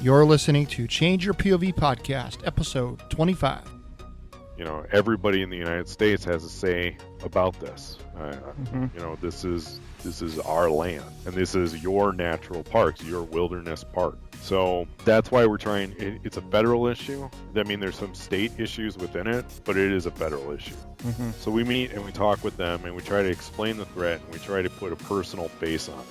You're listening to Change Your POV podcast, episode 25. You know, everybody in the United States has a say about this. You know, this is our land, and this is your natural parks, your wilderness park. So that's why we're trying. It's a federal issue. I mean, there's some state issues within it, but it is a federal issue. So we meet and we talk with them, and we try to explain the threat, and we try to put a personal face on it.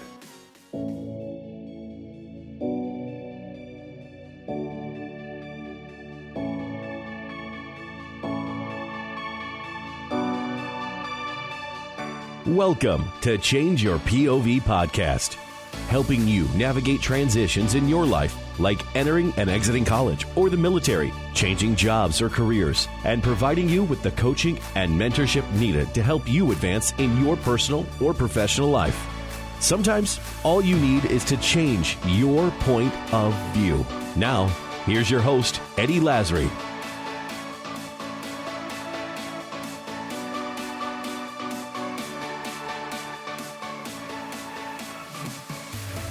Welcome to Change Your POV podcast, helping you navigate transitions in your life, like entering and exiting college or the military, changing jobs or careers, and providing you with the coaching and mentorship needed to help you advance in your personal or professional life. Sometimes all you need is to change your point of view. Now, here's your host, Eddie Lazary.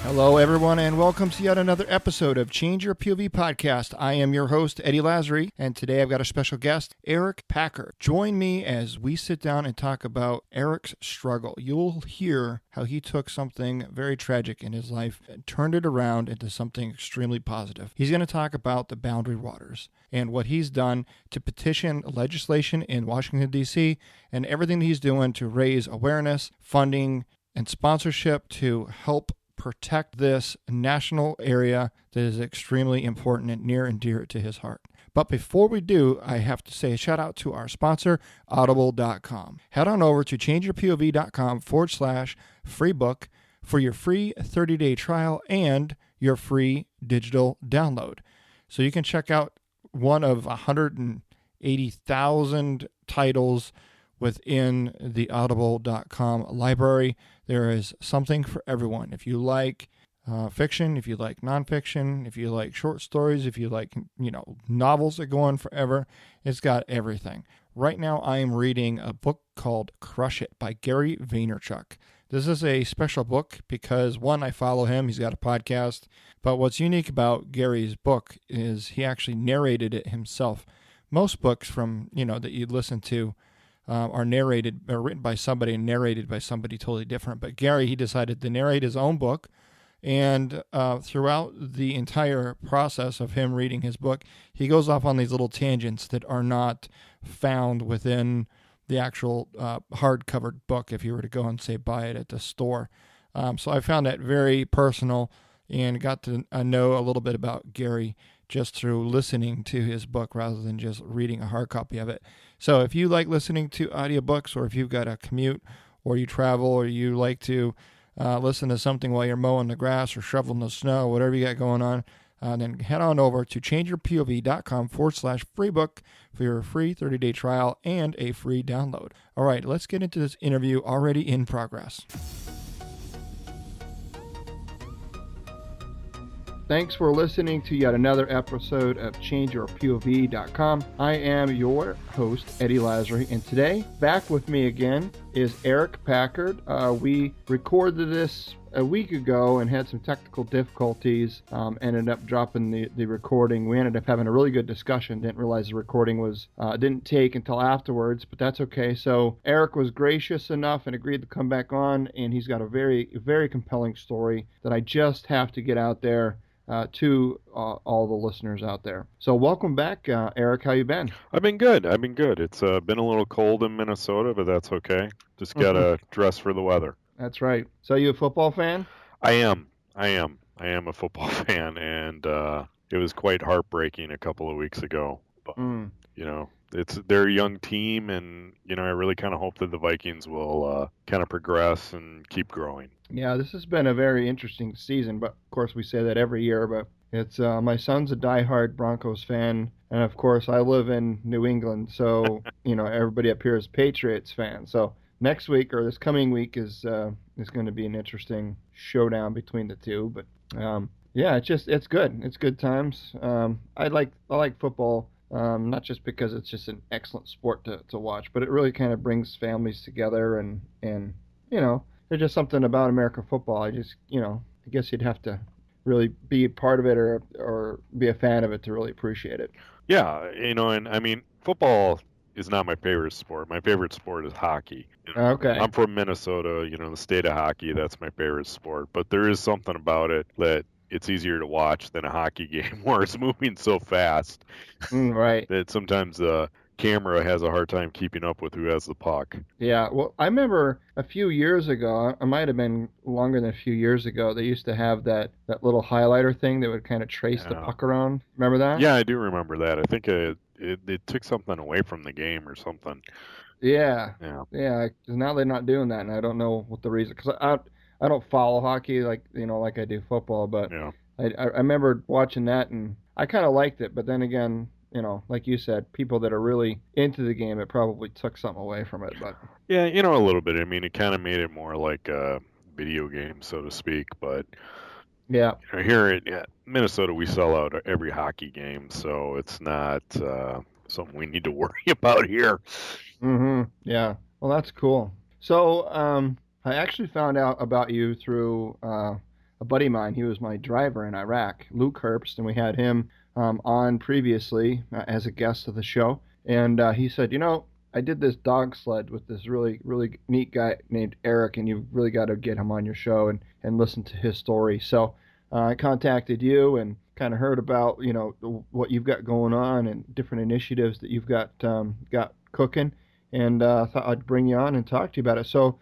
Hello, everyone, and welcome to yet another episode of Change Your POV podcast. I am your host, Eddie Lazary, and today I've got a special guest, Eric Packard. Join me as we sit down and talk about Eric's struggle. You'll hear how he took something very tragic in his life and turned it around into something extremely positive. He's going to talk about the Boundary Waters and what he's done to petition legislation in Washington, D.C., and everything he's doing to raise awareness, funding, and sponsorship to help protect this national area that is extremely important and near and dear to his heart. But before we do, I have to say a shout out to our sponsor, Audible.com. Head on over to changeyourpov.com/free book for your free 30-day trial and your free digital download. So you can check out one of 180,000 titles within the Audible.com library. There is something for everyone. If you like fiction, if you like nonfiction, if you like short stories, if you like, novels that go on forever, it's got everything. Right now, I am reading a book called Crush It by Gary Vaynerchuk. This is a special book because, one, I follow him. He's got a podcast. But what's unique about Gary's book is he actually narrated it himself. Most books from, that you listen to are narrated or written by somebody and narrated by somebody totally different. But Gary, he decided to narrate his own book. And throughout the entire process of him reading his book, he goes off on these little tangents that are not found within the actual hard-covered book if you were to go and, say, buy it at the store. So I found that very personal and got to know a little bit about Gary just through listening to his book rather than just reading a hard copy of it. So if you like listening to audiobooks, or if you've got a commute or you travel or you like to listen to something while you're mowing the grass or shoveling the snow, whatever you got going on, then head on over to changeyourpov.com/free book for your free 30-day trial and a free download. All right, let's get into this interview already in progress. Thanks for listening to yet another episode of ChangeYourPOV.com. I am your host, Eddie Lazary, and today, back with me again is Eric Packard. We recorded this a week ago and had some technical difficulties, ended up dropping the recording. We ended up having a really good discussion. Didn't realize the recording didn't take until afterwards, but that's okay. So Eric was gracious enough and agreed to come back on, and he's got a very, very compelling story that I just have to get out there to all the listeners out there. So welcome back, Eric. How you been? I've been good. It's been a little cold in Minnesota, but that's okay. Just got to dress for the weather. That's right. So you a football fan? I am a football fan, and it was quite heartbreaking a couple of weeks ago. But, it's their young team, and, I really kind of hope that the Vikings will kind of progress and keep growing. Yeah, this has been a very interesting season, but of course we say that every year, but it's my son's a diehard Broncos fan, and of course I live in New England, so, everybody up here is Patriots fans. So next week, or this coming week, is going to be an interesting showdown between the two, but yeah, it's good. It's good times. I like football. Not just because it's just an excellent sport to watch, but it really kind of brings families together, and there's just something about American football. I guess you'd have to really be a part of it or be a fan of it to really appreciate it. Yeah, and I mean, football is not my favorite sport. My favorite sport is hockey. Okay. I'm from Minnesota, the state of hockey, that's my favorite sport. But there is something about it that it's easier to watch than a hockey game where it's moving so fast Right. that sometimes the camera has a hard time keeping up with who has the puck. Yeah, well, I remember a few years ago, it might have been longer than a few years ago, they used to have that little highlighter thing that would kind of trace the Yeah. puck around. Remember that? Yeah, I do remember that. I think it took something away from the game or something. Yeah. Yeah. Yeah, 'cause now they're not doing that, and I don't know what the reason. Because I don't follow hockey like I do football, but Yeah. I remember watching that, and I kind of liked it. But then again, like you said, people that are really into the game, it probably took something away from it. But Yeah, a little bit. I mean, it kind of made it more like a video game, so to speak. But yeah. here in Minnesota, we sell out every hockey game, so it's not something we need to worry about here. Yeah. Well, that's cool. So, I actually found out about you through a buddy of mine. He was my driver in Iraq, Luke Herbst, and we had him on previously as a guest of the show. And he said, I did this dog sled with this really, really neat guy named Eric, and you've really got to get him on your show and listen to his story. So, I contacted you and kind of heard about, what you've got going on and different initiatives that you've got cooking, and thought I'd bring you on and talk to you about it. So,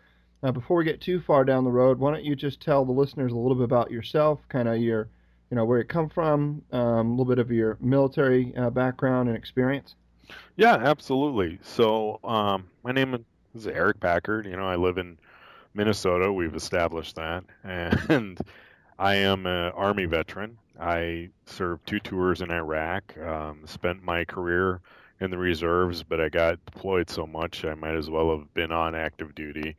before we get too far down the road, why don't you just tell the listeners a little bit about yourself, kind of your, where you come from, a little bit of your military background and experience? Yeah, absolutely. So, my name is Eric Packard. I live in Minnesota. We've established that, and I am an Army veteran. I served 2 tours in Iraq. Spent my career in the reserves, but I got deployed so much I might as well have been on active duty.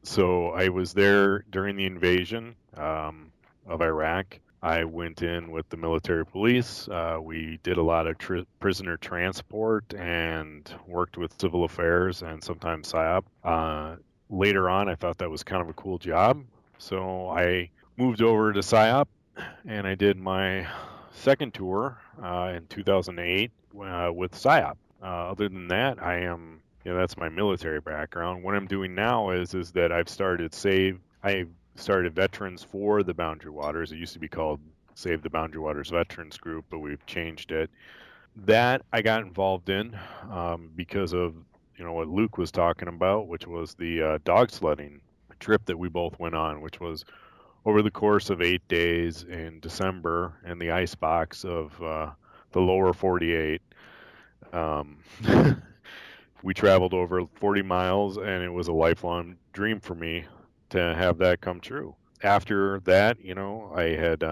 So I was there during the invasion of Iraq. I went in with the military police. We did a lot of prisoner transport and worked with civil affairs and sometimes PSYOP. Later on, I thought that was kind of a cool job. So I moved over to PSYOP and I did my second tour in 2008 with PSYOP. Other than that, I am, that's my military background. What I'm doing now is that I started Veterans for the Boundary Waters. It used to be called Save the Boundary Waters Veterans Group, but we've changed it. That I got involved in because of what Luke was talking about, which was the dog sledding trip that we both went on, which was over the course of 8 days in December in the ice box of the lower 48. We traveled over 40 miles, and it was a lifelong dream for me to have that come true. After that, I had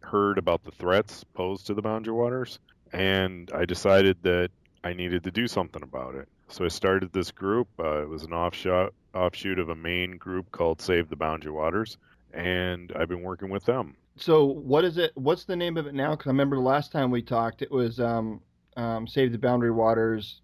heard about the threats posed to the Boundary Waters, and I decided that I needed to do something about it. So I started this group. It was an offshoot of a main group called Save the Boundary Waters, and I've been working with them. So, what is it? What's the name of it now? Because I remember the last time we talked, it was Save the Boundary Waters,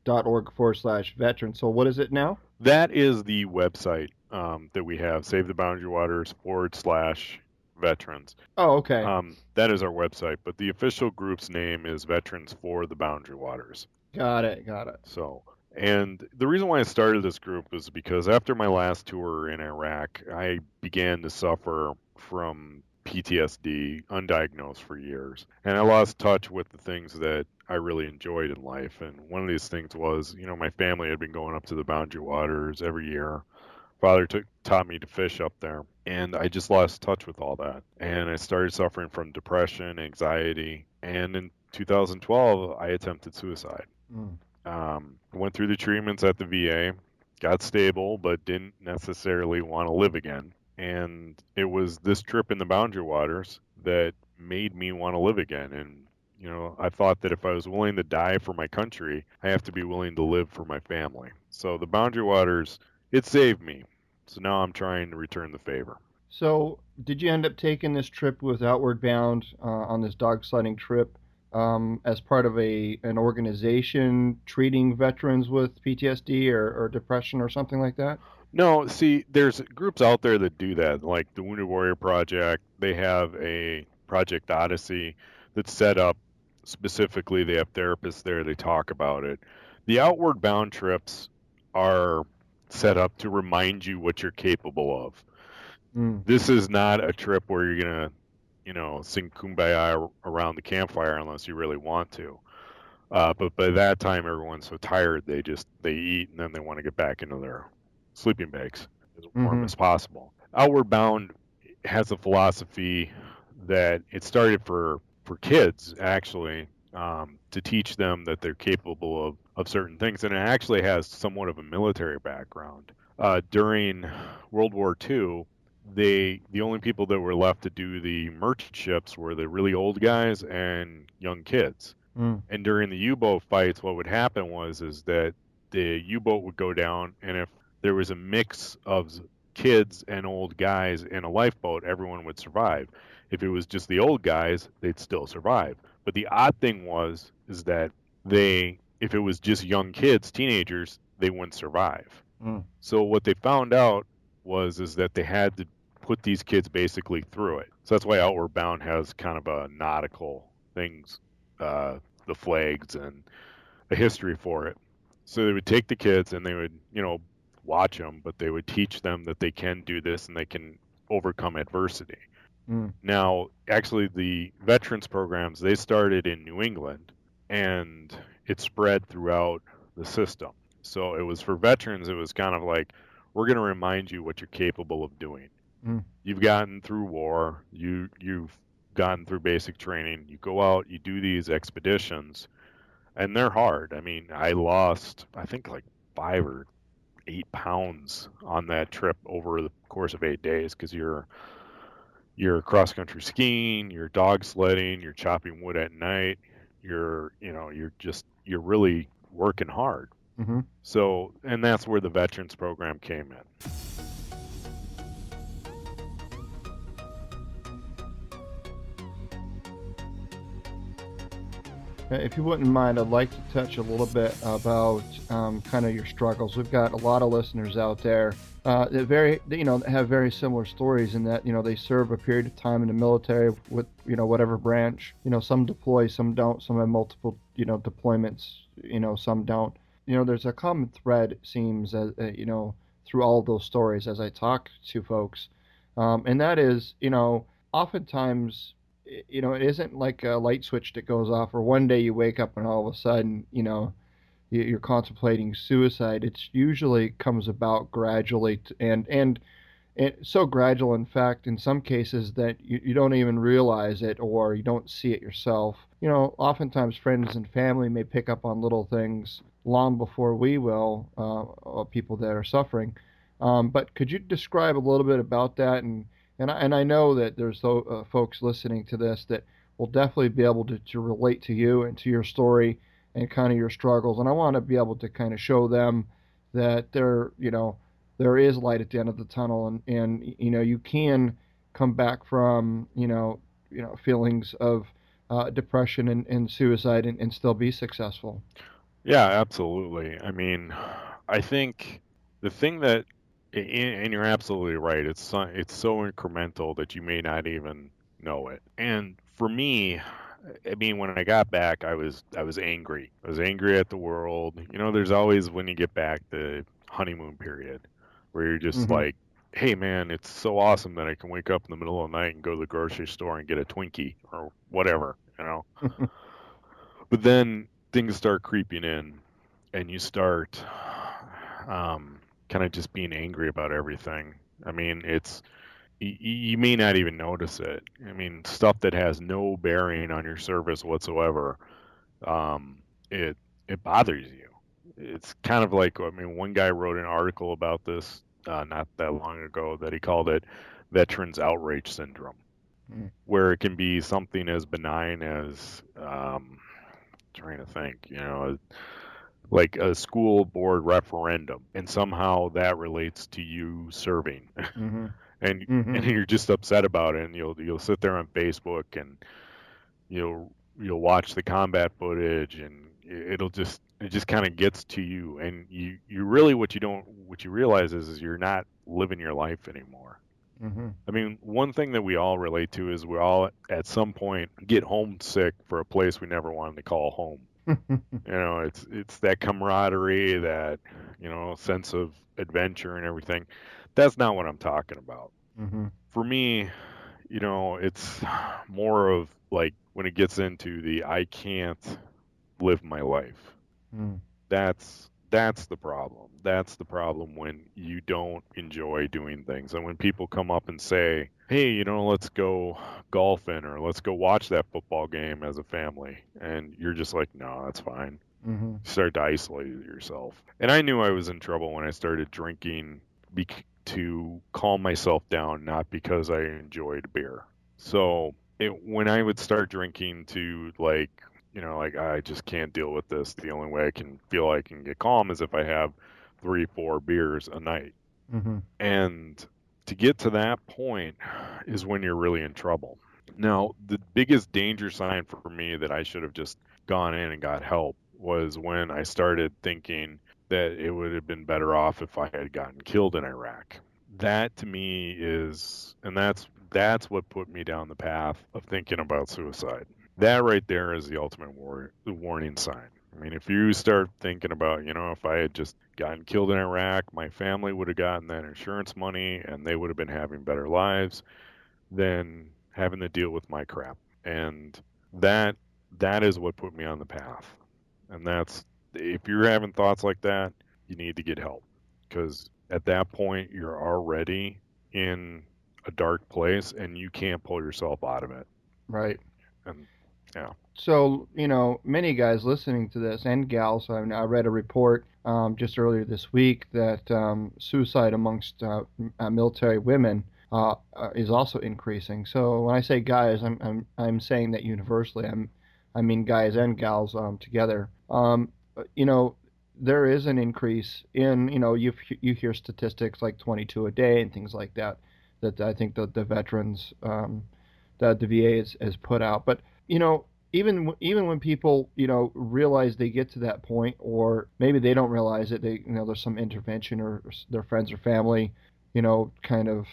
.org/veteran. So, what is it now? That is the website that we have, Save the Boundary Waters /veterans. Oh, okay. That is our website, but the official group's name is Veterans for the Boundary Waters. Got it. So, and the reason why I started this group was because after my last tour in Iraq, I began to suffer from PTSD, undiagnosed for years. And I lost touch with the things that I really enjoyed in life. And one of these things was, my family had been going up to the Boundary Waters every year. Father taught me to fish up there. And I just lost touch with all that. And I started suffering from depression, anxiety. And in 2012, I attempted suicide. Went through the treatments at the VA, got stable, but didn't necessarily want to live again. And it was this trip in the Boundary Waters that made me want to live again. And, I thought that if I was willing to die for my country, I have to be willing to live for my family. So the Boundary Waters, it saved me. So now I'm trying to return the favor. So, did you end up taking this trip with Outward Bound on this dog sledding trip as part of an organization treating veterans with PTSD or depression or something like that? No, see, there's groups out there that do that, like the Wounded Warrior Project. They have a Project Odyssey that's set up specifically. They have therapists there. They talk about it. The Outward Bound trips are set up to remind you what you're capable of. This is not a trip where you're gonna, sing Kumbaya around the campfire unless you really want to. But by that time, everyone's so tired they eat and then they want to get back into their sleeping bags as warm as possible. Outward Bound has a philosophy that it started for kids actually, to teach them that they're capable of certain things, and it actually has somewhat of a military background. During World War II, the only people that were left to do the merchant ships were the really old guys and young kids. And during the U-boat fights, what would happen is that the U-boat would go down, and if there was a mix of kids and old guys in a lifeboat, everyone would survive. If it was just the old guys, they'd still survive. But the odd thing is that if it was just young kids, teenagers, they wouldn't survive. So what they found out is that they had to put these kids basically through it. So that's why Outward Bound has kind of a nautical things, the flags and a history for it. So they would take the kids and they would, watch them, but they would teach them that they can do this and they can overcome adversity. Now, actually, the veterans programs, they started in New England and it spread throughout the system. So it was for veterans, it was kind of like, we're going to remind you what you're capable of doing. You've gotten through war, you've gotten through basic training, you go out, you do these expeditions, and they're hard. I mean, I lost, I think, like 5 or 8 pounds on that trip over the course of 8 days because you're cross country skiing, you're dog sledding, you're chopping wood at night, you're really working hard. So, and that's where the veterans program came in. If you wouldn't mind, I'd like to touch a little bit about kind of your struggles. We've got a lot of listeners out there that have very similar stories in that, they serve a period of time in the military with, whatever branch. Some deploy, some don't, some have multiple, deployments, some don't. There's a common thread, it seems, through all of those stories as I talk to folks. And that is, oftentimes, it isn't like a light switch that goes off, or one day you wake up and all of a sudden, you're contemplating suicide. It's usually comes about gradually, and so gradual, in fact, in some cases that you don't even realize it or you don't see it yourself. Oftentimes friends and family may pick up on little things long before we will, people that are suffering. But could you describe a little bit about that? And I know that there's folks listening to this that will definitely be able to relate to you and to your story and kind of your struggles. And I want to be able to kind of show them that there is light at the end of the tunnel, and you can come back from feelings of depression and suicide and still be successful. Yeah, absolutely. I mean, I think the thing that, and you're absolutely right, it's so incremental that you may not even know it. And for me, I mean, when I got back, I was angry. I was angry at the world. There's always, when you get back, the honeymoon period where you're just like, hey man, it's so awesome that I can wake up in the middle of the night and go to the grocery store and get a Twinkie or whatever. But then things start creeping in and you start kind of just being angry about everything. I mean, you may not even notice it. I mean, stuff that has no bearing on your service whatsoever, it bothers you. It's kind of like, I mean, one guy wrote an article about this not that long ago that he called it Veterans Outrage Syndrome, where it can be something as benign as, trying to think, like a school board referendum, and somehow that relates to you serving. And you're just upset about it, and you'll sit there on Facebook and you'll watch the combat footage, and it just kind of gets to you, and you really what you realize is you're not living your life anymore. Mm-hmm. I mean, one thing that we all relate to is we all at some point get homesick for a place we never wanted to call home. It's that camaraderie, that sense of adventure and everything. That's not what I'm talking about. Mm-hmm. For me, it's more of like when it gets into the I can't live my life. Mm. That's the problem. That's the problem when you don't enjoy doing things. And when people come up and say, "Hey, let's go golfing or let's go watch that football game as a family." And you're just like, "No, that's fine." Mm-hmm. You start to isolate yourself. And I knew I was in trouble when I started drinking to calm myself down, not because I enjoyed beer. So when I would start drinking to like I just can't deal with this. The only way I can feel I can get calm is if I have 3, 4 beers a night. Mm-hmm. And to get to that point is when you're really in trouble. Now, the biggest danger sign for me that I should have just gone in and got help was when I started thinking that it would have been better off if I had gotten killed in Iraq. That to me and that's what put me down the path of thinking about suicide. That right there is the ultimate warning sign. I mean, if you start thinking about, if I had just gotten killed in Iraq, my family would have gotten that insurance money and they would have been having better lives than having to deal with my crap. And that that is what put me on the path. And that's if you're having thoughts like that, you need to get help because at that point you're already in a dark place and you can't pull yourself out of it. Right. And yeah. So, many guys listening to this and gals, I read a report just earlier this week that suicide amongst military women is also increasing. So when I say guys, I'm saying that universally. I mean guys and gals together. You know, there is an increase in you hear statistics like 22 a day and things like that that I think the veterans that the VA has put out. But you know, even when people realize they get to that point, or maybe they don't realize it, they there's some intervention or their friends or family, kind of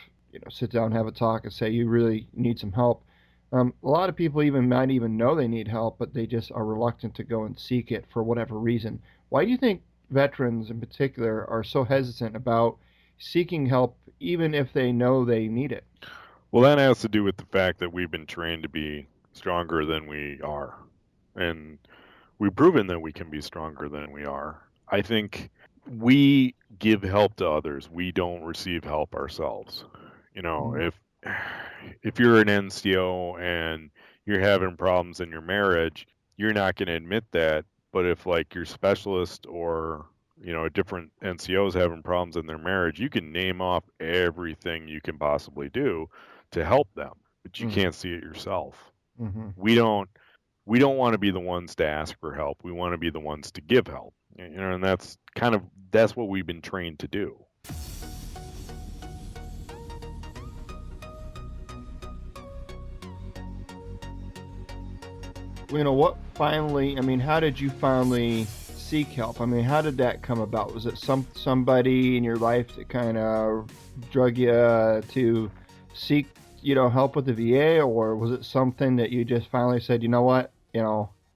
sit down, have a talk, and say you really need some help. A lot of people might even know they need help, but they just are reluctant to go and seek it for whatever reason. Why do you think veterans in particular are so hesitant about seeking help, even if they know they need it? Well, that has to do with the fact that we've been trained to be stronger than we are. And we've proven that we can be stronger than we are. I think we give help to others. We don't receive help ourselves. Mm. If you're an NCO and you're having problems in your marriage, you're not going to admit that. But if like your specialist or different NCOs having problems in their marriage, you can name off everything you can possibly do to help them, but you Mm. can't see it yourself. Mm-hmm. We don't want to be the ones to ask for help. We want to be the ones to give help. And that's what we've been trained to do. What finally, I mean, how did you finally seek help? I mean, how did that come about? Was it somebody in your life that kind of drug you to seek, help with the VA, or was it something that you just finally said, you know what,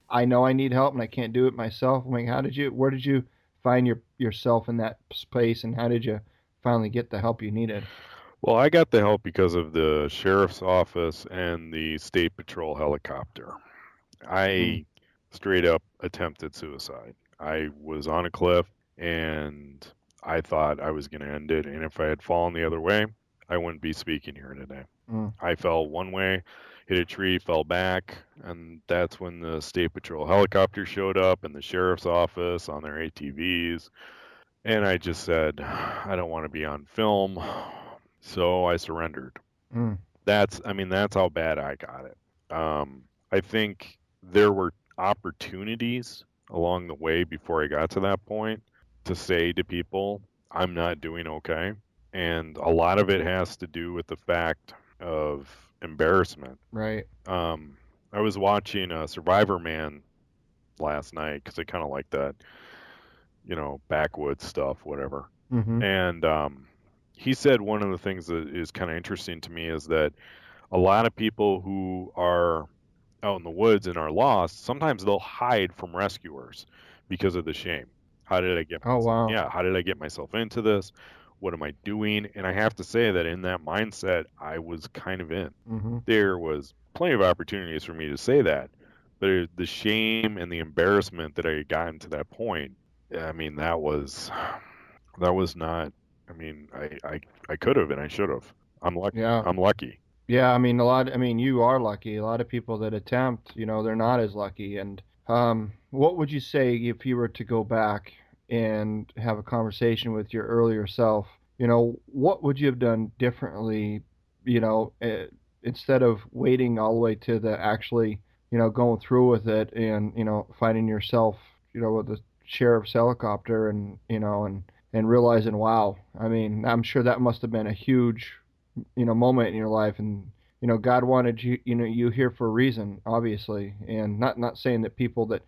I know I need help and I can't do it myself? I mean, where did you find yourself in that space, and how did you finally get the help you needed? Well, I got the help because of the sheriff's office and the state patrol helicopter. Mm. I straight up attempted suicide. I was on a cliff and I thought I was going to end it. And if I had fallen the other way, I wouldn't be speaking here today. Mm. I fell one way, hit a tree, fell back. And that's when the state patrol helicopter showed up and the sheriff's office on their ATVs. And I just said, I don't want to be on film. So I surrendered. Mm. That's how bad I got it. I think there were opportunities along the way before I got to that point to say to people, I'm not doing okay. And a lot of it has to do with the fact of embarrassment. Right. I was watching Survivor Man last night because I kind of like that, backwoods stuff, whatever. Mm-hmm. And he said one of the things that is kind of interesting to me is that a lot of people who are out in the woods and are lost, sometimes they'll hide from rescuers because of the shame. How did I get Oh, wow. yeah, how did I get myself into this? What am I doing? And I have to say that in that mindset, I was kind of in. Mm-hmm. There was plenty of opportunities for me to say that, but the shame and the embarrassment that I had gotten to that point, I mean, that was not. I mean, I could have and I should have. I'm lucky. Yeah. I'm lucky. Yeah, I mean, you are lucky. A lot of people that attempt, they're not as lucky. And what would you say if you were to go back and have a conversation with your earlier self? What would you have done differently, you know, uh, instead of waiting all the way to the actually, going through with it and, finding yourself, with the sheriff's helicopter and realizing, wow, I mean, I'm sure that must have been a huge moment in your life, and God wanted you here for a reason, obviously. And not saying that people that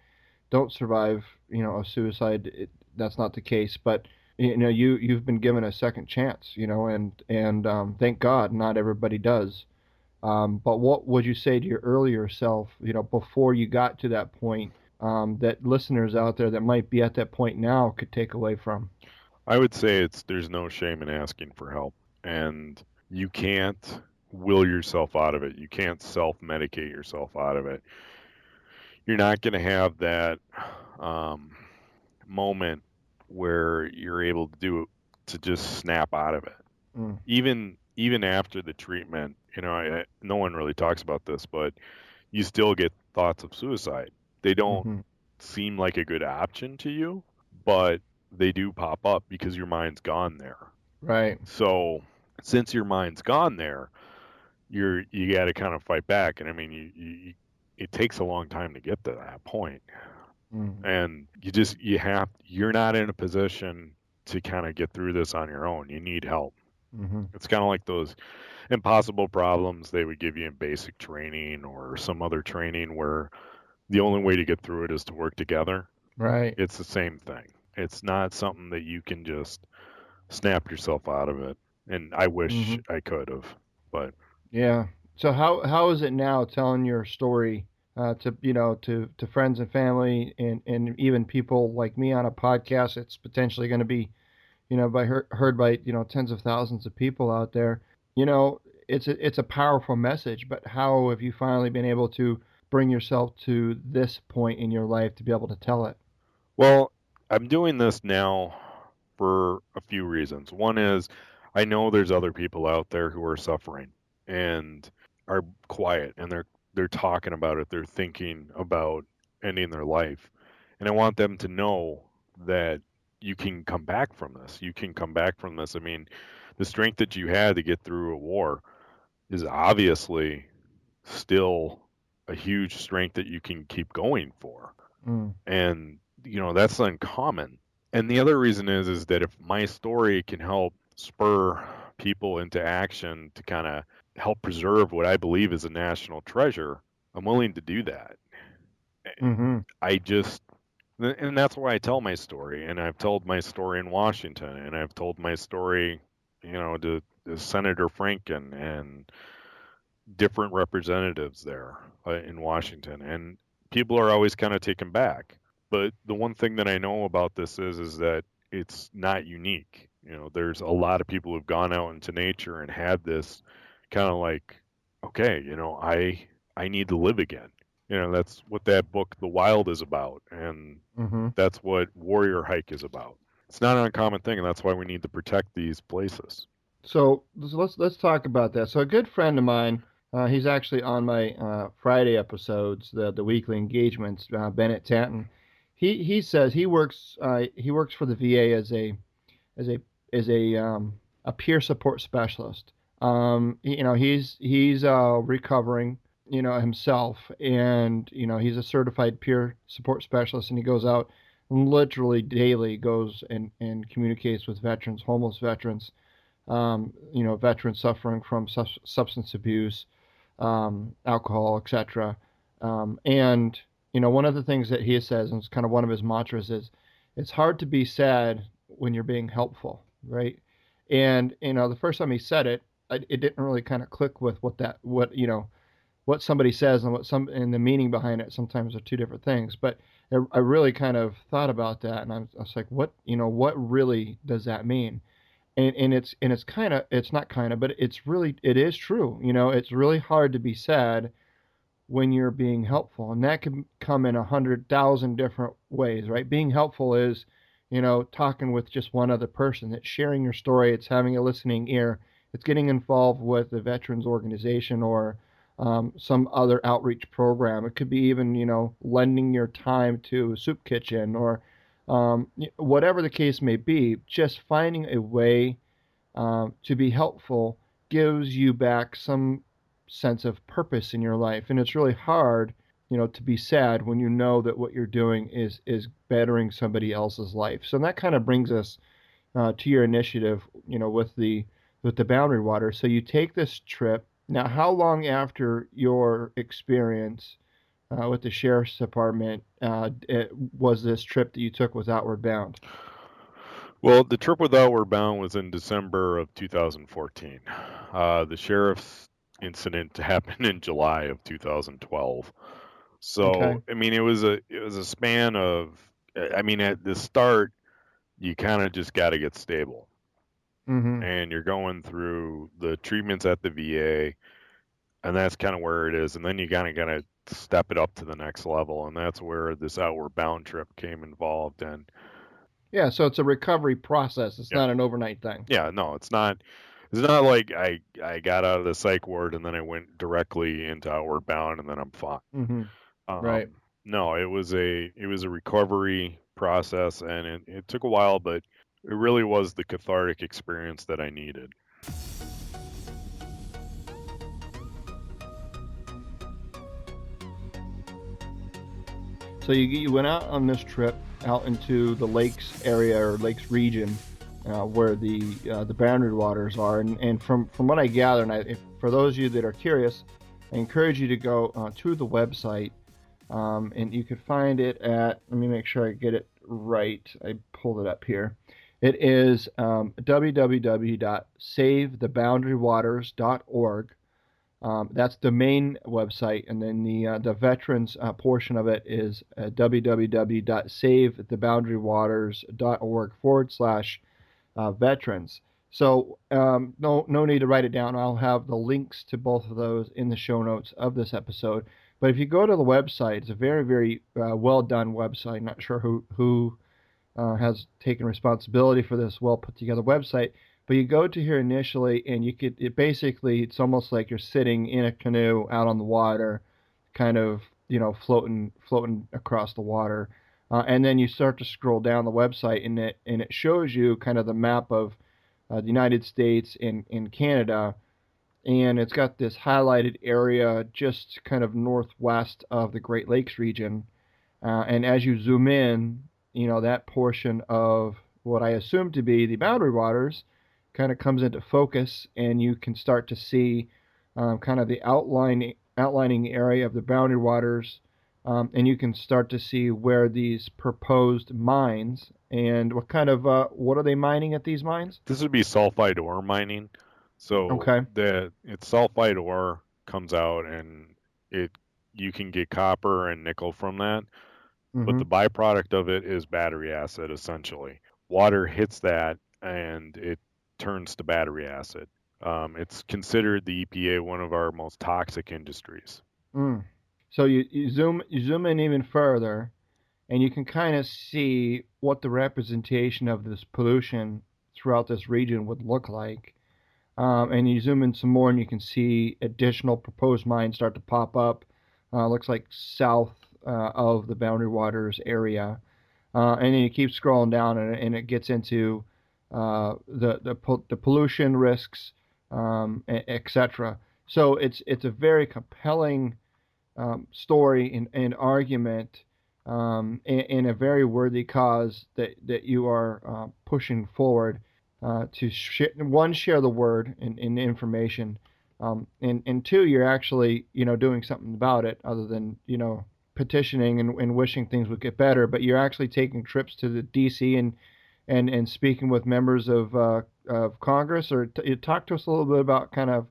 don't survive a suicide, that's not the case, but you've been given a second chance, and thank God not everybody does. But what would you say to your earlier self, before you got to that point, that listeners out there that might be at that point now could take away from? I would say there's no shame in asking for help, and you can't will yourself out of it. You can't self-medicate yourself out of it. You're not going to have that um, moment where you're able to just snap out of it. Mm. Even after the treatment, no one really talks about this, but you still get thoughts of suicide. They don't Mm-hmm. seem like a good option to you, but they do pop up because your mind's gone there. Right. So since your mind's gone there, you got to kind of fight back. And I mean, it takes a long time to get to that point, Mm-hmm. and you're not in a position to kind of get through this on your own. You need help. Mm-hmm. It's kind of like those impossible problems they would give you in basic training or some other training where the only way to get through it is to work together. Right. It's the same thing. It's not something that you can just snap yourself out of it. And I wish Mm-hmm. I could have, but Yeah. So how is it now telling your story to to friends and family and even people like me on a podcast? It's potentially going to be by heard by tens of thousands of people out there. You know, it's a powerful message. But how have you finally been able to bring yourself to this point in your life to be able to tell it? well, I'm doing this now for a few reasons. One is I know there's other people out there who are suffering and are quiet and they're talking about it. They're thinking about ending their life. And I want them to know that you can come back from this. You can come back from this. I mean, the strength that you had to get through a war is obviously still a huge strength that you can keep going for. Mm. And that's uncommon. And the other reason is that if my story can help spur people into action to kind of help preserve what I believe is a national treasure, I'm willing to do that. Mm-hmm. I just and that's why I tell my story. And I've told my story in Washington, and I've told my story, to Senator Franken and different representatives there in Washington, and people are always kind of taken back. But the one thing that I know about this is that it's not unique. There's a lot of people who've gone out into nature and had this kind of like, okay, I need to live again. That's what that book The Wild is about, and Mm-hmm. that's what Warrior Hike is about. It's not an uncommon thing, and that's why we need to protect these places. So let's talk about that. So a good friend of mine, he's actually on my Friday episodes, the weekly engagements. Bennett Tanton. He says he works for the VA as a as a peer support specialist. He's recovering, himself, and he's a certified peer support specialist, and he goes out and literally daily goes and communicates with veterans, homeless veterans, veterans suffering from substance abuse, alcohol, etc. And one of the things that he says, and it's kind of one of his mantras, is it's hard to be sad when you're being helpful, right? And the first time he said it, it didn't really kind of click with what somebody says and the meaning behind it. Sometimes are two different things. But I really kind of thought about that, and I was like, what really does that mean? And it's kind of, it's not kind of, but it is true. It's really hard to be sad when you're being helpful, and that can come in 100,000 different ways, right? Being helpful is, talking with just one other person. It's sharing your story. It's having a listening ear. It's getting involved with the veterans organization or some other outreach program. It could be even, lending your time to a soup kitchen or whatever the case may be. Just finding a way to be helpful gives you back some sense of purpose in your life. And it's really hard, to be sad when you know that what you're doing is bettering somebody else's life. So that kind of brings us to your initiative, with the Boundary Water. So you take this trip. Now, how long after your experience with the sheriff's department was this trip that you took with Outward Bound? Well, the trip with Outward Bound was in December of 2014. The sheriff's incident happened in July of 2012. So, Okay. I mean, it was a span of, I mean, at the start, you kind of just got to get stable, Mm-hmm. and you're going through the treatments at the VA, and that's kind of where it is. And then you kind of got to step it up to the next level, and that's where this Outward Bound trip came involved. And Yeah, so it's a recovery process. It's yeah, not an overnight thing. yeah, no, it's not. It's not like I got out of the psych ward and then I went directly into Outward Bound and then I'm fine. Mm-hmm. Right. No, it was a recovery process, and it took a while, but it really was the cathartic experience that I needed. So you went out on this trip out into the lakes area or lakes region, where the boundary waters are, and from what I gather, and for those of you that are curious, I encourage you to go to the website, and you can find it at. Let me make sure I get it right. I pulled it up here. It is www.savetheboundarywaters.org. That's the main website, and then the veterans portion of it is www.savetheboundarywaters.org/veterans. So no need to write it down. I'll have the links to both of those in the show notes of this episode. But if you go to the website, it's a very, very well done website. Not sure who has taken responsibility for this well put together website. But you go to here initially, and it's almost like you're sitting in a canoe out on the water, kind of, floating across the water. And then you start to scroll down the website, and it shows you kind of the map of the United States and Canada, and it's got this highlighted area just kind of northwest of the Great Lakes region. And as you zoom in, that portion of what I assume to be the boundary waters kind of comes into focus, and you can start to see kind of the outlining area of the boundary waters, and you can start to see where these proposed mines and what are they mining at these mines? This would be sulfide ore mining. So Okay. it's sulfide ore comes out, and you can get copper and nickel from that. But Mm-hmm. the byproduct of it is battery acid, essentially. Water hits that, and it turns to battery acid. It's considered the EPA one of our most toxic industries. Mm. So you zoom in even further, and you can kind of see what the representation of this pollution throughout this region would look like. And you zoom in some more, and you can see additional proposed mines start to pop up. Looks like south of the Boundary Waters area. And then you keep scrolling down, and it gets into the pollution risks, etc. So it's a very compelling story and argument, and a very worthy cause that you are pushing forward to share the word and information, and two, you're actually doing something about it other than petitioning and wishing things would get better, but you're actually taking trips to the D.C. and speaking with members of Congress. Or you talk to us a little bit about kind of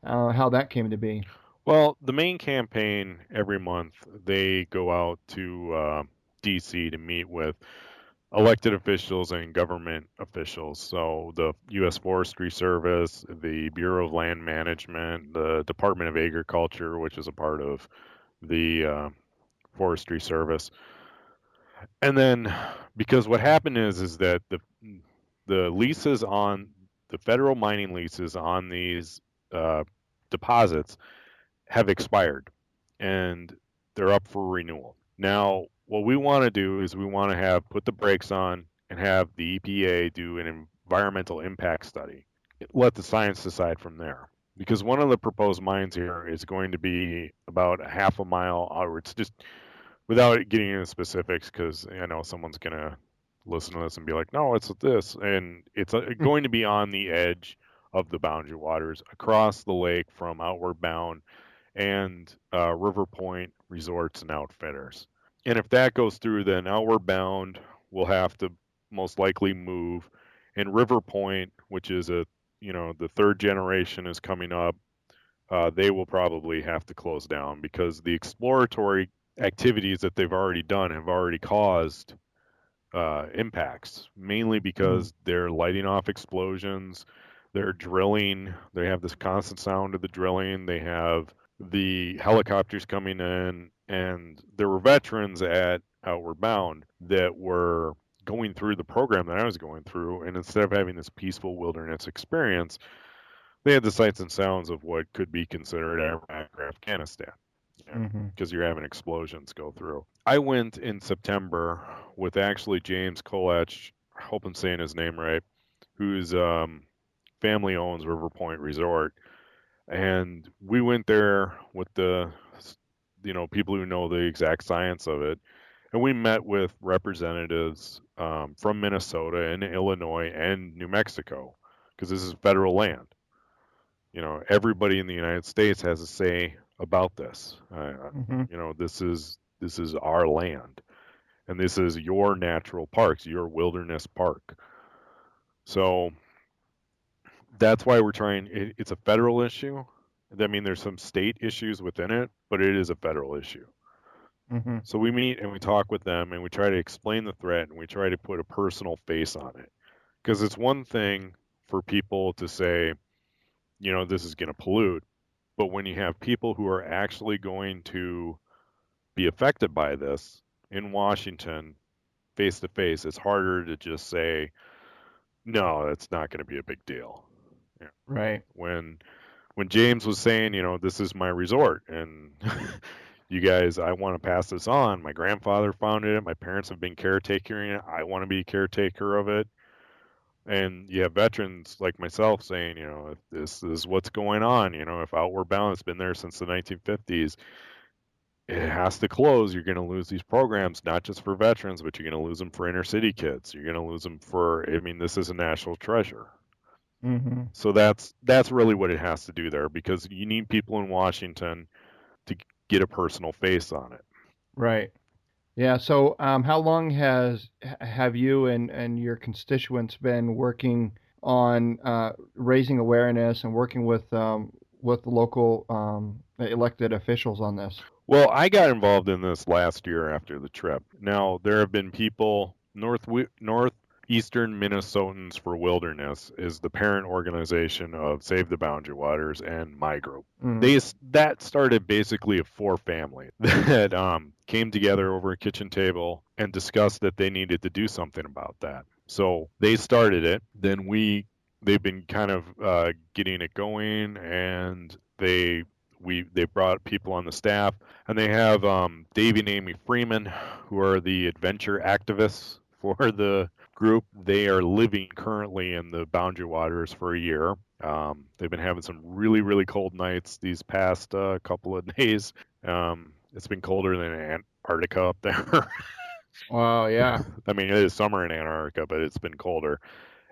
how that came to be. Well, the main campaign every month, they go out to D.C. to meet with elected officials and government officials. So the U.S. Forestry Service, the Bureau of Land Management, the Department of Agriculture, which is a part of the Forestry Service. And then, because what happened is that the leases on the federal mining leases on these deposits have expired, and they're up for renewal. Now, what we want to do is we want to put the brakes on and have the EPA do an environmental impact study. Let the science decide from there. Because one of the proposed mines here is going to be about a half a mile outwards, just without getting into specifics, because I know someone's going to listen to this and be like, no, it's this. And it's going to be on the edge of the boundary waters across the lake from Outward Bound and River Point Resorts and Outfitters. And if that goes through, then Outward Bound will have to most likely move, and River Point, which is the third generation is coming up, they will probably have to close down because the exploratory activities that they've already done have already caused impacts, mainly because they're lighting off explosions, they're drilling, they have this constant sound of the drilling, they have the helicopters coming in, and there were veterans at Outward Bound that were going through the program that I was going through, and instead of having this peaceful wilderness experience, they had the sights and sounds of what could be considered Iraq or Afghanistan, because you're having explosions go through. I went in September with actually James Kolach, I hope I'm saying his name right, whose family owns River Point Resort. And we went there with the people who know the exact science of it, and we met with representatives from Minnesota and Illinois and New Mexico, because this is federal land. Everybody in the United States has a say about this. This is our land, and this is your natural parks, your wilderness park. So that's why we're trying. It's a federal issue. I mean, there's some state issues within it, but it is a federal issue. So we meet and we talk with them, and we try to explain the threat, and we try to put a personal face on it. Because it's one thing for people to say, this is going to pollute, but when you have people who are actually going to be affected by this in Washington face to face, it's harder to just say, no, it's not going to be a big deal. Right. When James was saying, this is my resort, and you guys, I want to pass this on. My grandfather founded it. My parents have been caretaking it. I want to be a caretaker of it. And you have veterans like myself saying, if this is what's going on, if Outward Bound has been there since the 1950s, it has to close. You're going to lose these programs, not just for veterans, but you're going to lose them for inner city kids. You're going to lose them this is a national treasure. So that's really what it has to do there, because you need people in Washington to get a personal face on it. Right. Yeah. So, how long have you and your constituents been working on raising awareness and working with the local elected officials on this? Well, I got involved in this last year after the trip. Now, there have been people, Northeastern Minnesotans for Wilderness is the parent organization of Save the Boundary Waters and my group. That started basically 4 families that came together over a kitchen table and discussed that they needed to do something about that. So they started it. Then they've been kind of getting it going, and they brought people on the staff, and they have Davey and Amy Freeman, who are the adventure activists for the group. They are living currently in the boundary waters for a year. They've been having some really, really cold nights these past couple of days. It's been colder than Antarctica up there. Wow, yeah. I mean, it is summer in Antarctica, but it's been colder.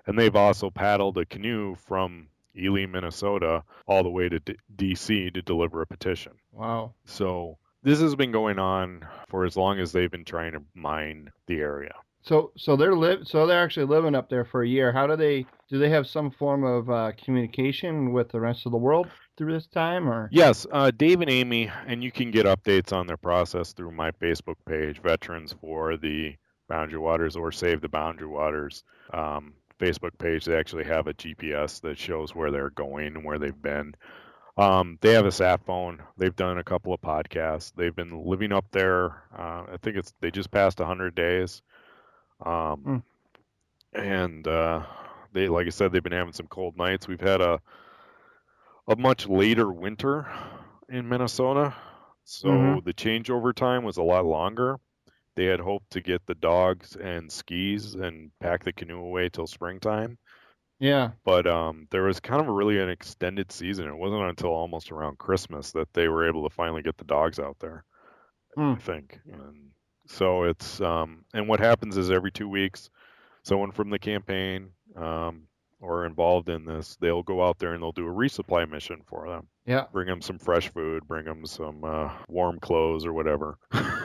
And they've also paddled a canoe from Ely, Minnesota, all the way to D.C. to deliver a petition. Wow. So This has been going on for as long as they've been trying to mine the area. So they're actually living up there for a year. How do they have some form of communication with the rest of the world through this time, or? Yes, Dave and Amy, and you can get updates on their process through my Facebook page, Veterans for the Boundary Waters or Save the Boundary Waters Facebook page. They actually have a GPS that shows where they're going and where they've been. They have a sat phone. They've done a couple of podcasts. They've been living up there. I think they just passed 100 days. And they, like I said, they've been having some cold nights. We've had a much later winter in Minnesota, so the changeover time was a lot longer. They had hoped to get the dogs and skis and pack the canoe away till springtime. Yeah. But there was kind of really an extended season. It wasn't until almost around Christmas that they were able to finally get the dogs out there, I think. And so it's and what happens is every 2 weeks, someone from the campaign or involved in this, they'll go out there and they'll do a resupply mission for them. Yeah. Bring them some fresh food, bring them some warm clothes or whatever.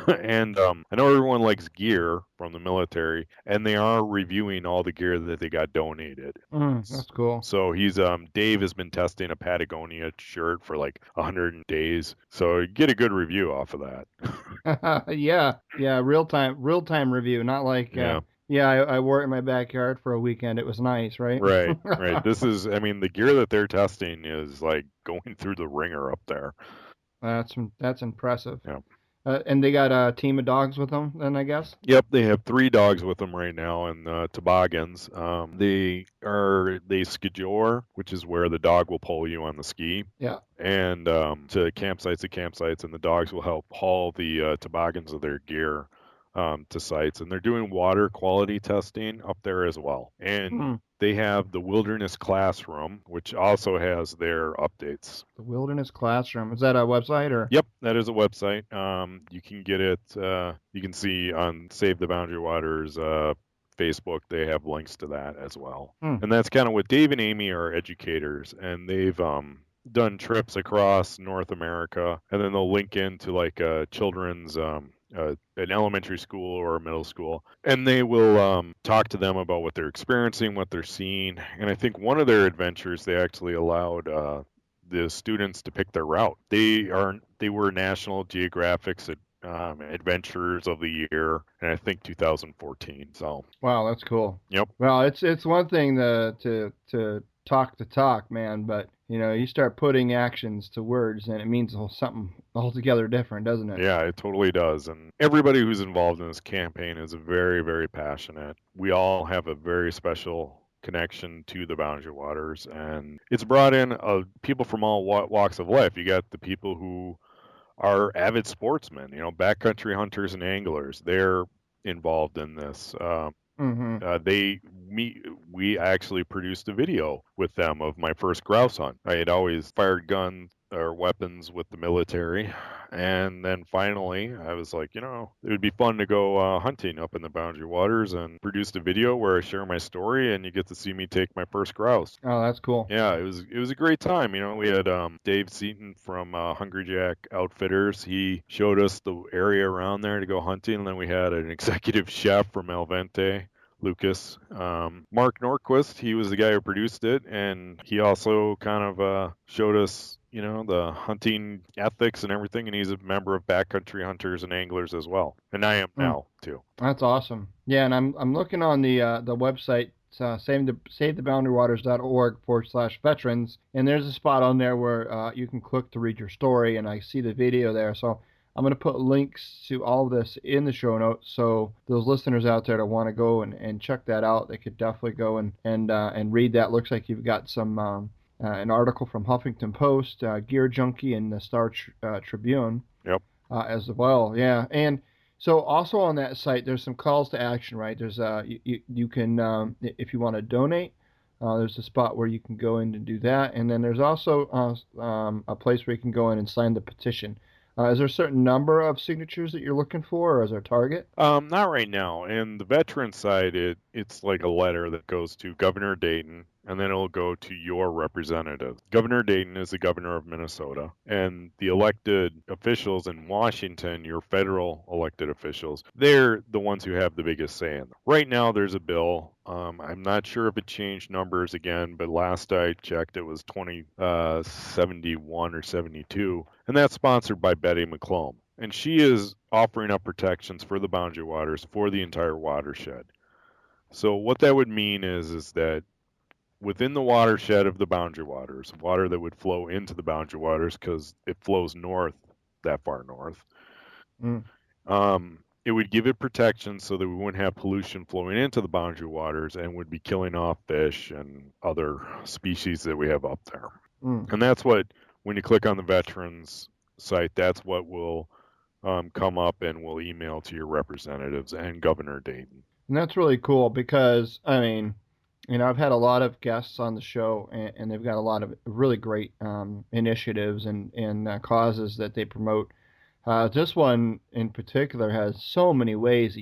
And I know everyone likes gear from the military, and they are reviewing all the gear that they got donated. That's cool. So he's Dave has been testing a Patagonia shirt for like 100 days, so you get a good review off of that. Yeah, real time review, not like I wore it in my backyard for a weekend. It was nice, right? Right. This is, I mean, the gear that they're testing is like going through the ringer up there. That's impressive. Yeah. And they got a team of dogs with them, then, I guess? Yep, they have 3 dogs with them right now in toboggans. They skijor, which is where the dog will pull you on the ski. Yeah. And to campsites, and the dogs will help haul the toboggans of their gear to sites. And they're doing water quality testing up there as well. And they have the Wilderness Classroom, which also has their updates. The Wilderness Classroom. Is that a website or? Yep, that is a website. You can get it. You can see on Save the Boundary Waters Facebook. They have links to that as well. And that's kind of what Dave and Amy are educators, and they've done trips across North America, and then they'll link into like children's an elementary school or a middle school, and they will talk to them about what they're experiencing, what they're seeing. And I think one of their adventures, they actually allowed the students to pick their route. They were National Geographic's Adventures of the Year, and I think 2014. So wow, that's cool. Yep. Well, it's one thing to talk the talk, man, but you start putting actions to words, and it means something altogether different, doesn't it? Yeah, it totally does. And everybody who's involved in this campaign is very, very passionate. We all have a very special connection to the Boundary Waters, and it's brought in people from all walks of life. You got the people who are avid sportsmen, backcountry hunters and anglers. They're involved in this. We actually produced a video with them of my first grouse hunt. I had always fired guns or weapons with the military, and then finally I was like, it would be fun to go hunting up in the Boundary Waters, and produced a video where I share my story, and you get to see me take my first grouse. Oh, that's cool. Yeah, it was a great time. We had Dave Seaton from Hungry Jack Outfitters. He showed us the area around there to go hunting, and then we had an executive chef from Alvente, Lucas. Mark Norquist, he was the guy who produced it, and he also kind of showed us, the hunting ethics and everything, and he's a member of Backcountry Hunters and Anglers as well, and I am now too. That's awesome. Yeah, and I'm looking on the website, savetheboundarywaters.org/veterans, and there's a spot on there where you can click to read your story, and I see the video there, so I'm going to put links to all of this in the show notes, so those listeners out there that want to go and check that out, they could definitely go and read that. Looks like you've got some an article from Huffington Post, Gear Junkie, and the Star Tribune. Yep. As well, yeah. And so also on that site, there's some calls to action, right? There's you can if you want to donate, there's a spot where you can go in and do that, and then there's also a place where you can go in and sign the petition. Is there a certain number of signatures that you're looking for, or is there a target? Not right now. And the veteran side, it's like a letter that goes to Governor Dayton, and then it'll go to your representative. Governor Dayton is the governor of Minnesota, and the elected officials in Washington, your federal elected officials, they're the ones who have the biggest say in them. Right now, there's a bill. I'm not sure if it changed numbers again, but last I checked, it was 2071 or 72, and that's sponsored by Betty McClellan. And she is offering up protections for the boundary waters for the entire watershed. So what that would mean is that within the watershed of the boundary waters, water that would flow into the boundary waters because it flows north, that far north, it would give it protection so that we wouldn't have pollution flowing into the boundary waters and would be killing off fish and other species that we have up there. And that's what, when you click on the veterans site, that's what will come up and we'll email to your representatives and Governor Dayton. And that's really cool because, I mean, I've had a lot of guests on the show, and they've got a lot of really great initiatives and causes that they promote. This one in particular has so many ways that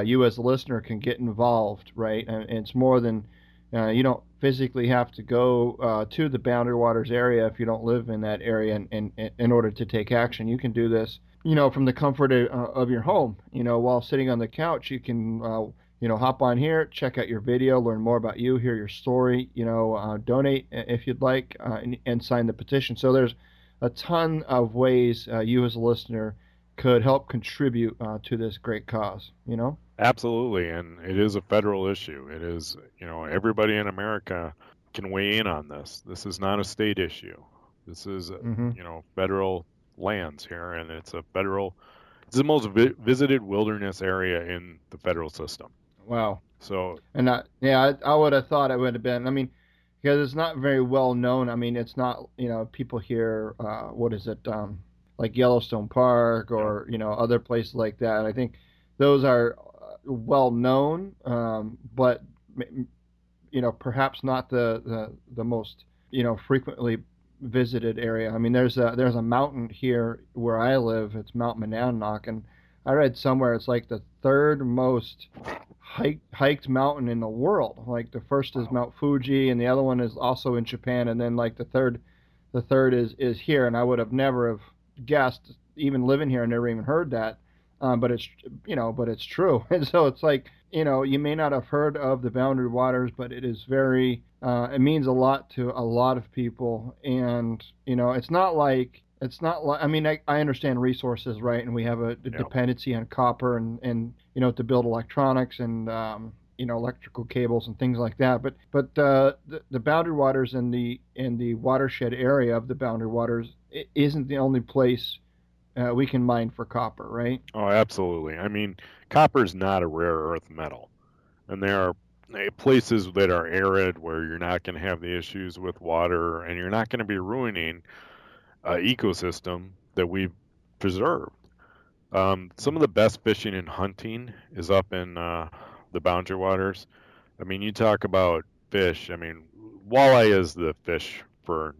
you as a listener can get involved, right? And it's more than you don't physically have to go to the Boundary Waters area if you don't live in that area, and in order to take action, you can do this, from the comfort of your home. While sitting on the couch, you can hop on here, check out your video, learn more about you, hear your story, donate if you'd like, and sign the petition. So there's a ton of ways you as a listener could help contribute to this great cause, Absolutely, and it is a federal issue. It is, everybody in America can weigh in on this. This is not a state issue. This is, federal lands here, and it's the most visited wilderness area in the federal system. Wow. So, And I would have thought it would have been. I mean, because it's not very well known. I mean, it's not. People hear what is it, like Yellowstone Park or other places like that. I think those are well known, but perhaps not the most frequently visited area. I mean, there's a mountain here where I live. It's Mount Monadnock, and I read somewhere it's like the third most hiked mountain in the world. Like the first is Mount Fuji, and the other one is also in Japan, and then like the third is here. And I would have never have guessed, even living here, I never even heard that. But it's true. And so it's like, you may not have heard of the Boundary Waters, but it is it means a lot to a lot of people. And, I mean, I understand resources, right? And we have a dependency on copper and to build electronics and, electrical cables and things like that. But the Boundary Waters and the watershed area of the Boundary Waters isn't the only place we can mine for copper, right? Oh, absolutely. I mean, copper is not a rare earth metal, and there are places that are arid where you're not going to have the issues with water, and you're not going to be ruining an ecosystem that we've preserved. Some of the best fishing and hunting is up in the Boundary Waters. I mean, you talk about fish. I mean, walleye is the fish for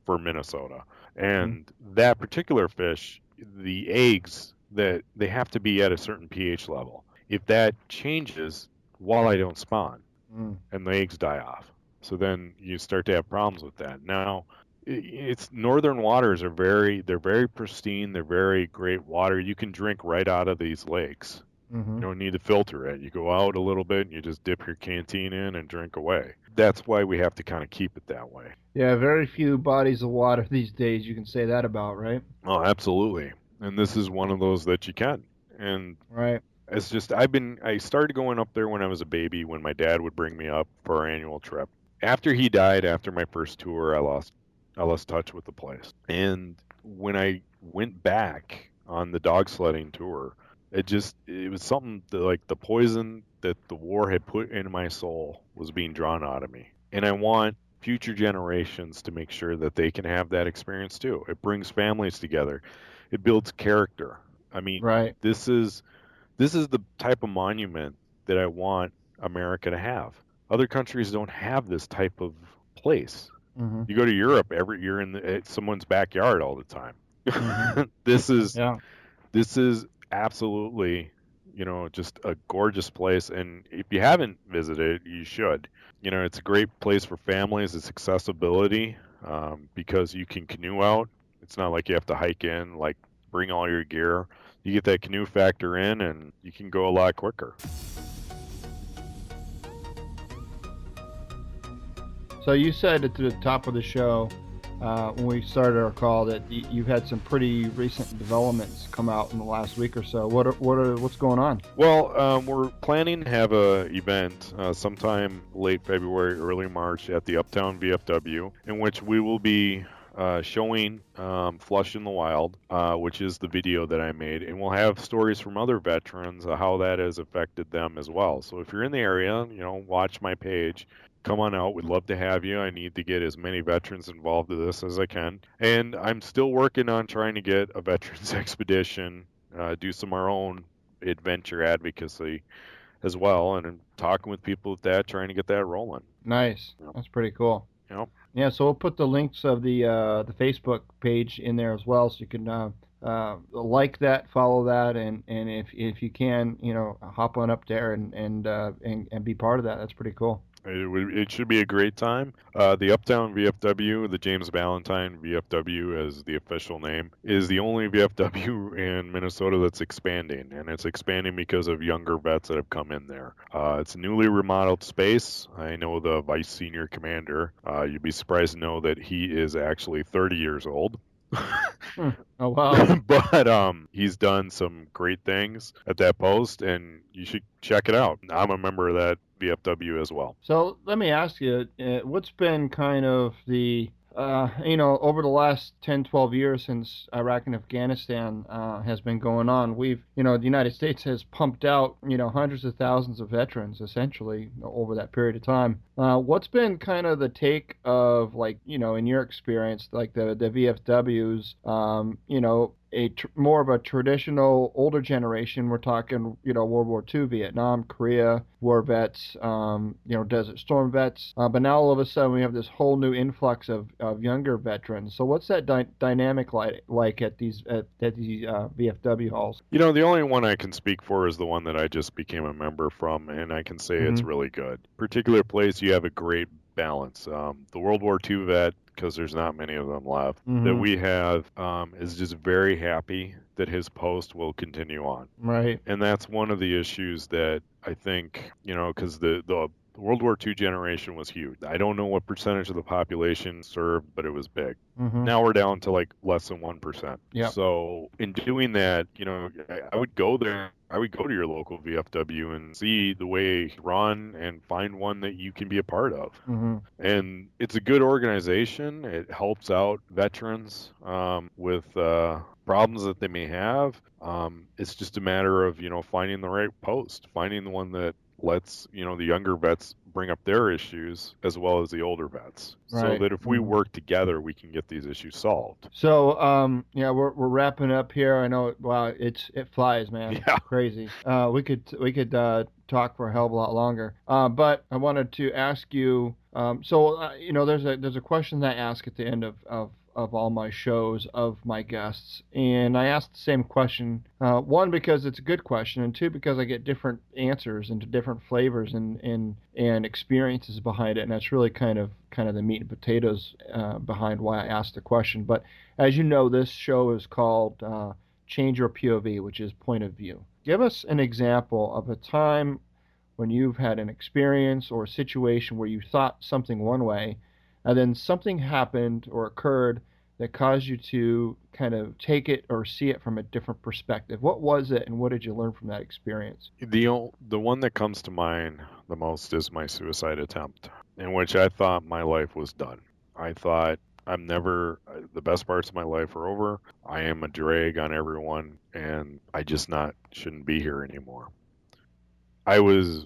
Minnesota. And that particular fish, the eggs, that they have to be at a certain pH level. If that changes, walleye don't spawn and the eggs die off. So then you start to have problems with that. Now, it's northern waters they're very pristine, they're very great water. You can drink right out of these lakes. You don't need to filter it. You go out a little bit and you just dip your canteen in and drink away. That's why we have to kind of keep it that way. Yeah, very few bodies of water these days you can say that about, right? Oh, absolutely. And this is one of those that you can. And right. It's just I started going up there when I was a baby, when my dad would bring me up for our annual trip. After he died, after my first tour, I lost touch with the place. And when I went back on the dog sledding tour, it was something that, like, the poison that the war had put in my soul was being drawn out of me. And I want future generations to make sure that they can have that experience too. It brings families together. It builds character. I mean, right. This is the type of monument that I want America to have. Other countries don't have this type of place. You go to Europe, you're in someone's backyard all the time. This is absolutely just a gorgeous place. And if you haven't visited, you should. It's a great place for families. It's accessibility, because you can canoe out. It's not like you have to hike in, like bring all your gear. You get that canoe factor in, and you can go a lot quicker. So you said at the top of the show, when we started our call, that you've had some pretty recent developments come out in the last week or so. What's going on? Well, we're planning to have a event sometime late February, early March at the Uptown VFW, in which we will be showing Flush in the Wild, which is the video that I made, and we'll have stories from other veterans how that has affected them as well. So if you're in the area, watch my page. Come on out. We'd love to have you. I need to get as many veterans involved in this as I can. And I'm still working on trying to get a veterans expedition, do some of our own adventure advocacy as well. And I'm talking with people with that, trying to get that rolling. Nice. That's pretty cool. Yeah, so we'll put the links of the Facebook page in there as well, so you can like that, follow that, and if you can, hop on up there and be part of that. That's pretty cool. It should be a great time. The Uptown VFW, the James Valentine VFW as the official name, is the only VFW in Minnesota that's expanding, and it's expanding because of younger vets that have come in there. It's a newly remodeled space. I know the vice senior commander. You'd be surprised to know that he is actually 30 years old. Oh, wow. But he's done some great things at that post, and you should check it out. I'm a member of that VFW as well. So let me ask you, what's been kind of the over the last 10, 12 years since Iraq and Afghanistan has been going on, the United States has pumped out, hundreds of thousands of veterans, essentially, over that period of time. What's been kind of the take of, like, in your experience, like the VFWs, more of a traditional older generation? We're talking, World War II, Vietnam, Korea, war vets, Desert Storm vets. But now all of a sudden we have this whole new influx of younger veterans. So what's that dynamic like at these VFW halls? The only one I can speak for is the one that I just became a member from, and I can say it's really good. Particular place, you have a great balance. The World War II vet, because there's not many of them left, that we have, is just very happy that his post will continue on. Right. And that's one of the issues that I think, because the World War II generation was huge. I don't know what percentage of the population served, but it was big. Now we're down to like less than 1%. Yep. So in doing that, I would go there. I would go to your local VFW and see the way you run and find one that you can be a part of. And it's a good organization. It helps out veterans with problems that they may have. It's just a matter of, finding the right post, finding the one that lets, the younger vets bring up their issues as well as the older vets, so that if we work together, we can get these issues solved. So, we're wrapping up here. I know, wow, it flies, man. Yeah. Crazy. We could talk for a hell of a lot longer. But I wanted to ask you, there's a question that I ask at the end of all my shows of my guests, and I ask the same question, one, because it's a good question, and two, because I get different answers and different flavors and experiences behind it, and that's really kind of the meat and potatoes behind why I asked the question. But as you know, this show is called Change Your POV, which is point of view. Give us an example of a time when you've had an experience or a situation where you thought something one way, and then something happened or occurred that caused you to kind of take it or see it from a different perspective. What was it, and what did you learn from that experience? The one that comes to mind the most is my suicide attempt, in which I thought my life was done. I thought the best parts of my life are over. I am a drag on everyone, and I just shouldn't be here anymore. I was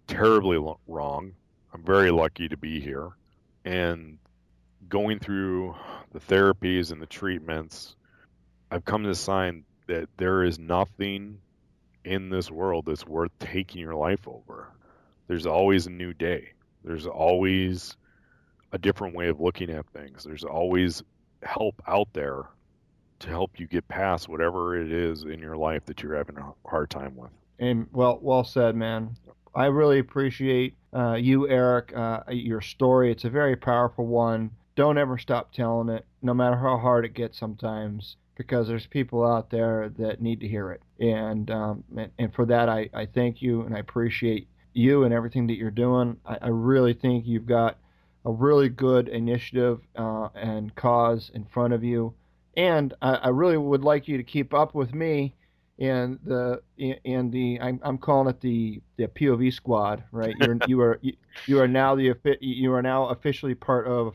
terribly wrong. I'm very lucky to be here. And going through the therapies and the treatments, I've come to find that there is nothing in this world that's worth taking your life over. There's always a new day. There's always a different way of looking at things. There's always help out there to help you get past whatever it is in your life that you're having a hard time with. And well said, man. I really appreciate you, Eric, your story. It's a very powerful one. Don't ever stop telling it, no matter how hard it gets sometimes, because there's people out there that need to hear it. And for that, I thank you, and I appreciate you and everything that you're doing. I really think you've got a really good initiative and cause in front of you. And I really would like you to keep up with me and I'm calling it the POV squad, right? You are now officially part of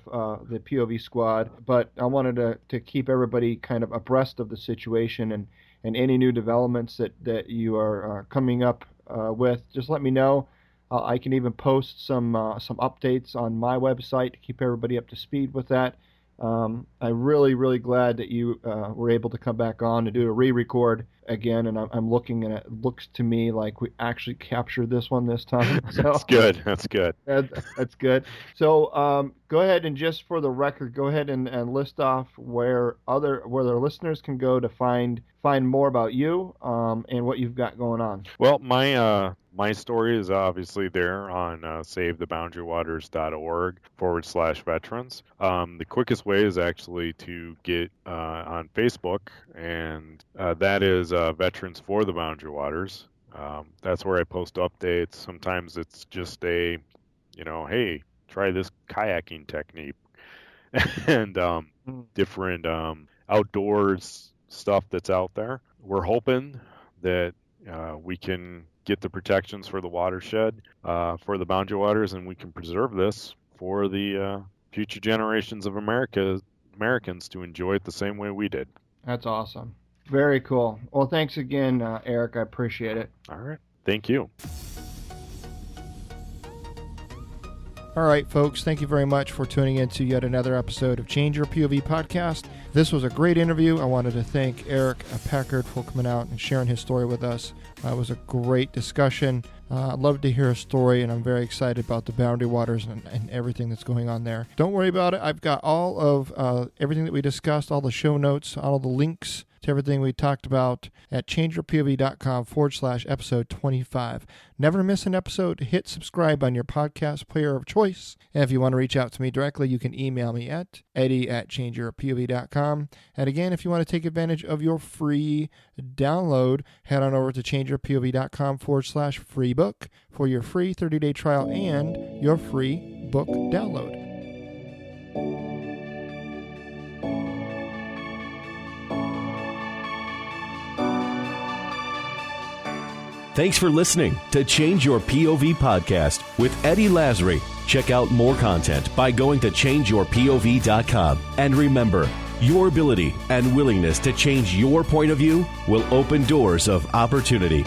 the POV squad. But I wanted to keep everybody kind of abreast of the situation and any new developments that you are coming up with. Just let me know. I can even post some updates on my website to keep everybody up to speed with that. I'm really glad that you were able to come back on to do a re-record again, and I'm looking, and it looks to me like we actually captured this one this time. So, That's good. That's good. That's good. So go ahead and, just for the record, go ahead and list off where their listeners can go to find more about you and what you've got going on. Well, my story is obviously there on savetheboundarywaters.org/veterans. The quickest way is actually to get on Facebook, and that is Veterans for the Boundary Waters. That's where I post updates. Sometimes it's just hey, try this kayaking technique, and different outdoors stuff that's out there. We're hoping that we can get the protections for the watershed, for the boundary waters, and we can preserve this for the future generations of Americans to enjoy it the same way we did. That's awesome. Very cool. Well, thanks again, Eric. I appreciate it. All right. Thank you. All right, folks, thank you very much for tuning in to yet another episode of Change Your POV podcast. This was a great interview. I wanted to thank Eric Packard for coming out and sharing his story with us. It was a great discussion. I'd love to hear a story, and I'm very excited about the Boundary Waters and everything that's going on there. Don't worry about it. I've got all of everything that we discussed, all the show notes, all the links to everything we talked about at changeyourpov.com/episode 25. Never miss an episode. Hit subscribe on your podcast player of choice. And if you want to reach out to me directly, you can email me at eddie@changeyourpov.com. And again, if you want to take advantage of your free download, head on over to changeyourpov.com/free book for your free 30-day trial and your free book download. Thanks for listening to Change Your POV podcast with Eddie Lazary. Check out more content by going to changeyourpov.com. And remember, your ability and willingness to change your point of view will open doors of opportunity.